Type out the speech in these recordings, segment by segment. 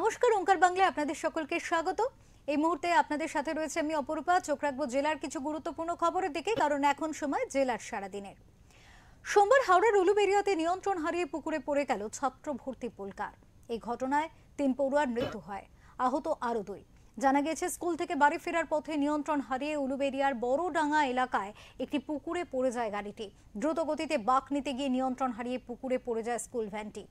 নমস্কার, ওঙ্কার বাংলায় আপনাদের সকলকে স্বাগত। এই মুহূর্তে আপনাদের সাথে রয়েছে আমি অপরূপা। চোখ রাখবো জেলার কিছু গুরুত্বপূর্ণ খবরের দিকে, কারণ এখন সময় জেলার সারাদিনের। সোমবার হাওড়ার উলুবেড়িয়াতে নিয়ন্ত্রণ হারিয়ে পুকুরে পড়ে গেল ছাত্র ভর্তি পুলকার। এই ঘটনায় 3 পড়ুয়ার মৃত্যু হয়, আহত আরো 2। জানা গেছে, স্কুল থেকে বাড়ি ফেরার পথে নিয়ন্ত্রণ হারিয়ে উলুবেড়িয়ার বড়ডাঙ্গা এলাকায় একটি পুকুরে পড়ে যায় গাড়িটি। দ্রুত গতিতে বাঁক নিতে গিয়ে নিয়ন্ত্রণ হারিয়ে পুকুরে পড়ে যায় স্কুল ভ্যানটি।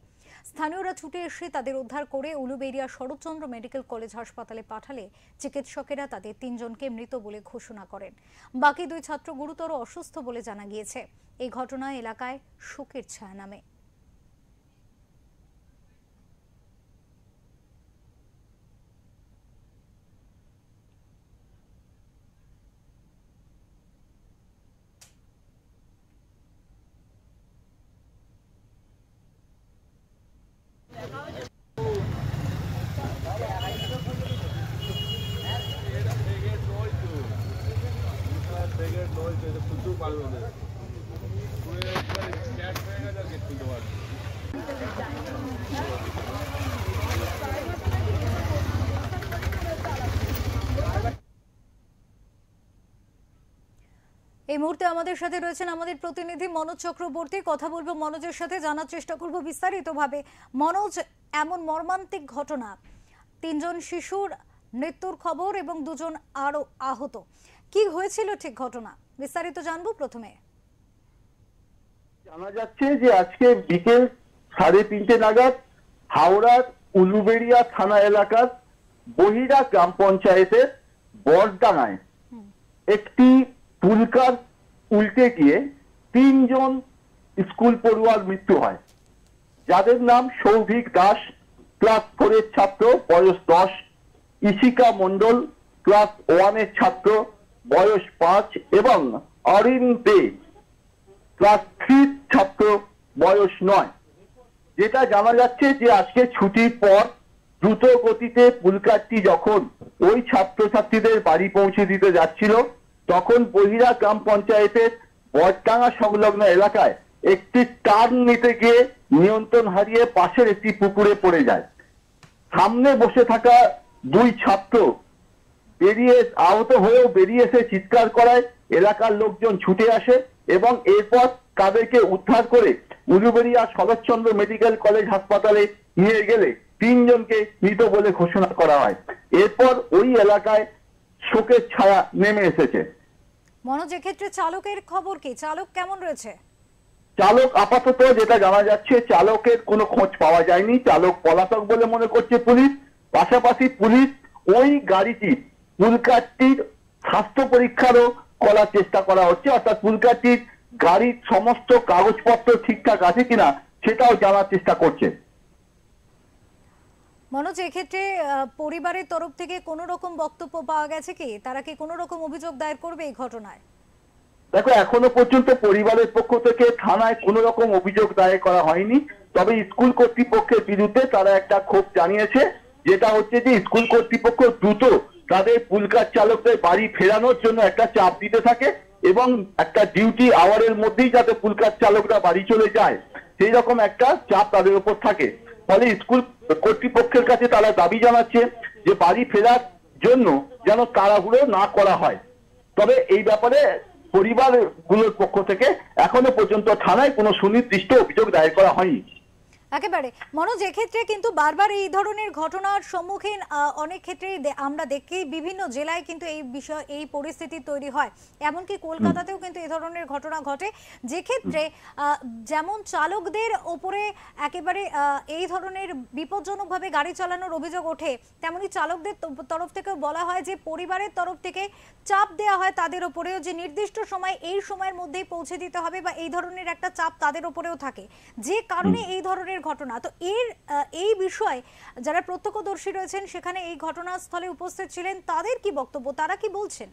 স্থানীয়রা ছুটে এসে তাদের উদ্ধার করে উলুবেড়িয়া শরৎচন্দ্র মেডিকেল কলেজ হাসপাতালে পাঠালে চিকিৎসকেরা তাদের 3 জনকে মৃত বলে ঘোষণা করেন। বাকি 2 ছাত্র গুরুতর অসুস্থ বলে জানা গিয়েছে। এই ঘটনায় এলাকায় শোকের ছায়া নামে। এই মুহূর্তে আমাদের সাথে রয়েছেন আমাদের প্রতিনিধি মনোজ চক্রবর্তী। কথা বলবো মনোজের সাথে, জানার চেষ্টা করব বিস্তারিতভাবে। মনোজ, এমন মর্মান্তিক ঘটনা, 3 জন শিশুর মৃত্যুর খবর এবং 2 জন আরো আহত, কি হয়েছিল ঠিক ঘটনা, বিস্তারিত জানবো। প্রথমে জানা যাচ্ছে যে আজকে বিকেল 3:30 নাগাদ হাওড়ার উলুবেড়িয়া থানা এলাকার বহিরা গ্রাম পঞ্চায়েতের বড়ডাঙ্গায় একটি পুলকার উল্টে গিয়ে 3 জন স্কুল পড়ুয়ার মৃত্যু হয়, যাদের নাম সৌভিক দাস, ক্লাস 4 এর ছাত্র, বয়স 10, ইশিকা মণ্ডল, ক্লাস 1 এর ছাত্র, বয়স 5 এবং অরিন দে, ক্লাস 3 ছাত্র, বয়স 9। যেটা জানা যাচ্ছে যে আজকে ছুটির পর দ্রুত গতিতে পুলকারটি যখন ওই ছাত্রছাত্রীদের বাড়ি পৌঁছে দিতে যাচ্ছিল, তখন বহিরা গ্রাম পঞ্চায়েতের বড়ডাঙ্গা সংলগ্ন এলাকায় একটি টার্ন নিতে গিয়ে নিয়ন্ত্রণ হারিয়ে পাশের একটি পুকুরে পড়ে যায়। সামনে বসে থাকা 2 ছাত্র আহত হয়েও বেরিয়ে এসে চিৎকার করায় এলাকার লোকজন ছুটে আসে এবং এরপর তাদেরকে উদ্ধার করে উলুবেড়িয়া শরৎচন্দ্র মেডিকেল কলেজ হাসপাতালে নিয়ে গেলে 3 জনকে মৃত বলে ঘোষণা করা হয়। এরপর ওই এলাকায় শোকের ছায়া নেমে এসেছে। মনোজ, এক্ষেত্রে চালকের খবর কি? চালক কেমন রয়েছে? চালক আপাতত যেটা জানা যাচ্ছে, চালকের কোনো খোঁজ পাওয়া যায়নি। চালক পলাতক বলে মনে করছে পুলিশ। পাশাপাশি পুলিশ ওই গাড়িটি পুলকারটির স্বাস্থ্য পরীক্ষারও করার চেষ্টা করা হচ্ছে, অর্থাৎ পুলকারটির গাড়ির সমস্ত কাগজপত্র ঠিকঠাক আছে কিনা সেটাও জানার চেষ্টা করছে। মনোজ, এক্ষেত্রে পরিবারের তরফ থেকে কোনো রকম বক্তব্য পাওয়া গেছে কি? তারা কি কোনো রকম অভিযোগ দায়ের করবে এই ঘটনায়? দেখো, এখনো পর্যন্ত পরিবারের পক্ষ থেকে থানায় কোনো রকম অভিযোগ দায়ের করা হয়নি। তবে স্কুল কর্তৃপক্ষের বিরুদ্ধে তারা একটা ক্ষোভ জানিয়েছে, যেটা হচ্ছে যে স্কুল কর্তৃপক্ষ দ্রুত তাদের পুলকার চালকদের বাড়ি ফেরানোর জন্য একটা চাপ দিতে থাকে এবং একটা ডিউটি আওয়ারের মধ্যেই যাতে পুলকার চালকরা বাড়ি চলে যায় সেই রকম একটা চাপ তাদের উপর থাকে। ফলে স্কুল কর্তৃপক্ষের কাছে তারা দাবি জানাচ্ছে যে বাড়ি ফেরার জন্য যেন তাড়াহুড়ো না করা হয়। তবে এই ব্যাপারে পরিবারগুলোর পক্ষ থেকে এখনো পর্যন্ত থানায় কোনো সুনির্দিষ্ট অভিযোগ দায়ের করা হয়নি। একেবারে মনোজ, এক্ষেত্রে কিন্তু বারবার এই ধরনের ঘটনার সম্মুখীন অনেক ক্ষেত্রেই আমরা দেখি, বিভিন্ন জেলায় কিন্তু এই বিষয়, এই পরিস্থিতি তৈরি হয়। এমনকি কলকাতাতেও কিন্তু এই ধরনের ঘটনা ঘটে, যে ক্ষেত্রে যেমন চালকদের ওপরে একেবারে এই ধরনের বিপজ্জনকভাবে গাড়ি চালানোর অভিযোগ ওঠে, তেমনি চালকদের তরফ থেকেও বলা হয় যে পরিবারের তরফ থেকে চাপ দেওয়া হয় তাদের ওপরেও, যে নির্দিষ্ট সময় এই সময়ের মধ্যেই পৌঁছে দিতে হবে, বা এই ধরনের একটা চাপ তাদের ওপরেও থাকে, যে কারণে এই ধরনের ঘটনা। তো এই বিষয়ে যারা প্রত্যক্ষদর্শী রয়েছেন, সেখানে এই ঘটনাস্থলে উপস্থিত ছিলেন, তাদের কি বক্তব্য, তারা কি বলছেন?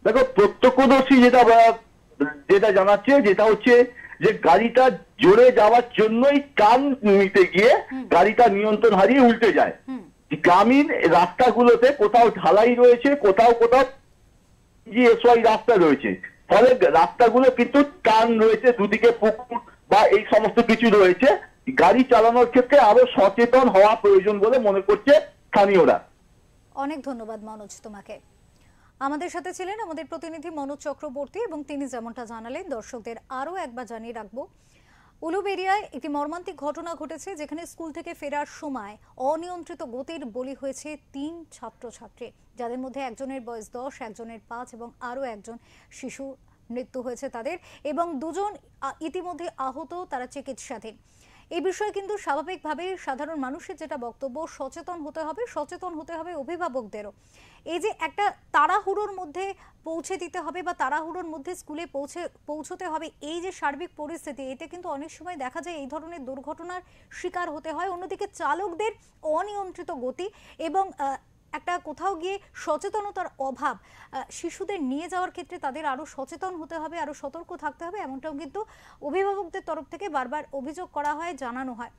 দেখো, প্রত্যক্ষদর্শী যেটা জানাচ্ছে, যেটা হচ্ছে যে গাড়িটা জোরে যাওয়ার জন্যই টার্ন নিতে গিয়ে গাড়িটা নিয়ন্ত্রণ হারিয়ে উল্টে যায়। গ্রামীণ রাস্তাগুলোতে কোথাও ঢালাই রয়েছে, কোথাও জিএসওয়াই রাস্তা রয়েছে, ফলে রাস্তাগুলো কিন্তু টার্ন রয়েছে, দুদিকে পুকুর বা এই সমস্ত কিছু রয়েছে, গাড়ি চালানোর ক্ষেত্রে আরো সচেতন হওয়া প্রয়োজন বলে মনে করছে স্থানীয়রা। অনেক ধন্যবাদ মনোজ তোমাকে। আমাদের সাথে ছিলেন আমাদের প্রতিনিধি মনোজ চক্রবর্তী এবং তিনি যেমনটা জানালেন দর্শকদের আরও একবার জানিয়ে রাখবো, উলুবেড়িয়ায় একটি মর্মান্তিক ঘটনা ঘটেছে, যেখানে স্কুল থেকে ফেরার সময় অনিয়ন্ত্রিত গতির বলি হয়েছে 3 ছাত্রছাত্রী, যাদের মধ্যে একজনের বয়স 10, একজনের 5 এবং আরও একজন শিশু মৃত্যু হয়েছে তাদের, এবং 2 জন ইতিমধ্যে আহত, তারা চিকিৎসাধীন। এই বিষয়ে কিন্তু স্বাভাবিকভাবে সাধারণ মানুষের যেটা বক্তব্য, সচেতন হতে হবে অভিভাবকদেরও। এই যে একটা তাড়াহুড়োর মধ্যে পৌঁছে দিতে হবে বা তাড়াহুড়োর মধ্যে স্কুলে পৌঁছতে হবে, এই যে সার্বিক পরিস্থিতি, এতে কিন্তু অনেক সময় দেখা যায় এই ধরনের দুর্ঘটনার শিকার হতে হয়। অন্যদিকে চালকদের অনিয়ন্ত্রিত গতি এবং একটা কোথাও গিয়ে সচেতনতার অভাব, শিশুদের নিয়ে যাওয়ার ক্ষেত্রে তাদের আরও সচেতন হতে হবে, আরও সতর্ক থাকতে হবে, এমনটাও কিন্তু অভিভাবকদের তরফ থেকে বারবার অভিযোগ করা হয়, জানানো হয়।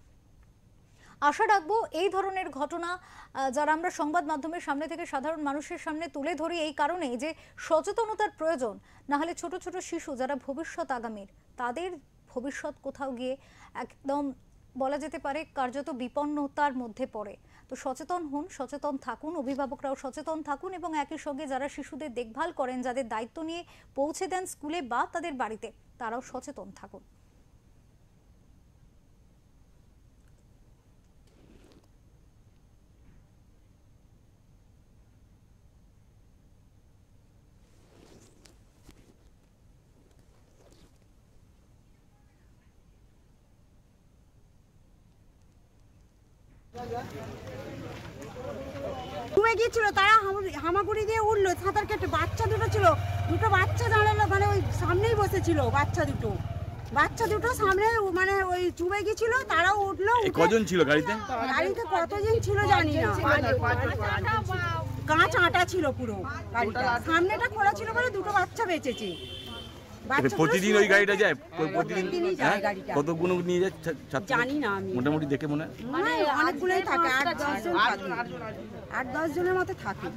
আশা রাখবো এই ধরনের ঘটনা যারা আমরা সংবাদ মাধ্যমের সামনে থেকে সাধারণ মানুষের সামনে তুলে ধরি এই কারণেই যে সচেতনতার প্রয়োজন, না হলে ছোট ছোট শিশু যারা ভবিষ্যৎ আগামীর, তাদের ভবিষ্যৎ কোথাও গিয়ে একদম বলা যেতে পারে কার্যত বিপন্নতার মধ্যে পড়ে। তো সচেতন হন, সচেতন থাকুন, অভিভাবকরাও সচেতন থাকুন এবং একই সঙ্গে যারা শিশুদের দেখভাল করেন, যাদের দায়িত্ব নিয়ে পৌঁছে দেন স্কুলে বা তাদের বাড়িতে, তারাও সচেতন থাকুন। ডুবে গিয়েছিল, তারা হামাগুড়ি দিয়ে উঠলো, সাঁতার কেটে। বাচ্চা দুটো ছিল, দুটো বাচ্চা দাঁড়ালো, মানে ওই সামনেই বসেছিল বাচ্চা দুটো সামনে, মানে ওই চুবে গিয়েছিল, তারাও উঠলো। কজন ছিল গাড়িতে? গাড়িতে কতজন ছিল জানি না, কাঁচ আটা ছিল পুরো গাড়িটা, সামনেটা খোলা ছিল বলে দুটো বাচ্চা বেঁচেছে। প্রতিদিন ওই গাড়িটা যায়? প্রতিদিনই যায় গাড়িটা। কতগুলো নিয়ে যায় ছাত্র জানি না আমি, মোটামুটি দেখে মনে হয় অনেকগুলোই থাকে, 8-10 জনের মতো থাকে।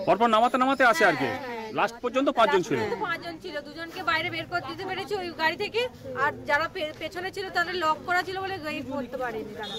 পরপর নামাতে আসে আর কি, লাস্ট পর্যন্ত 5 জন ছিল। 5 জন ছিল, 2 জনকে বাইরে বের করে দিতে পেরেছি ওই গাড়ি থেকে, আর যারা পেছনে ছিল তাদের লক করা ছিল বলে গাড়ি করতে পারেনি তারা।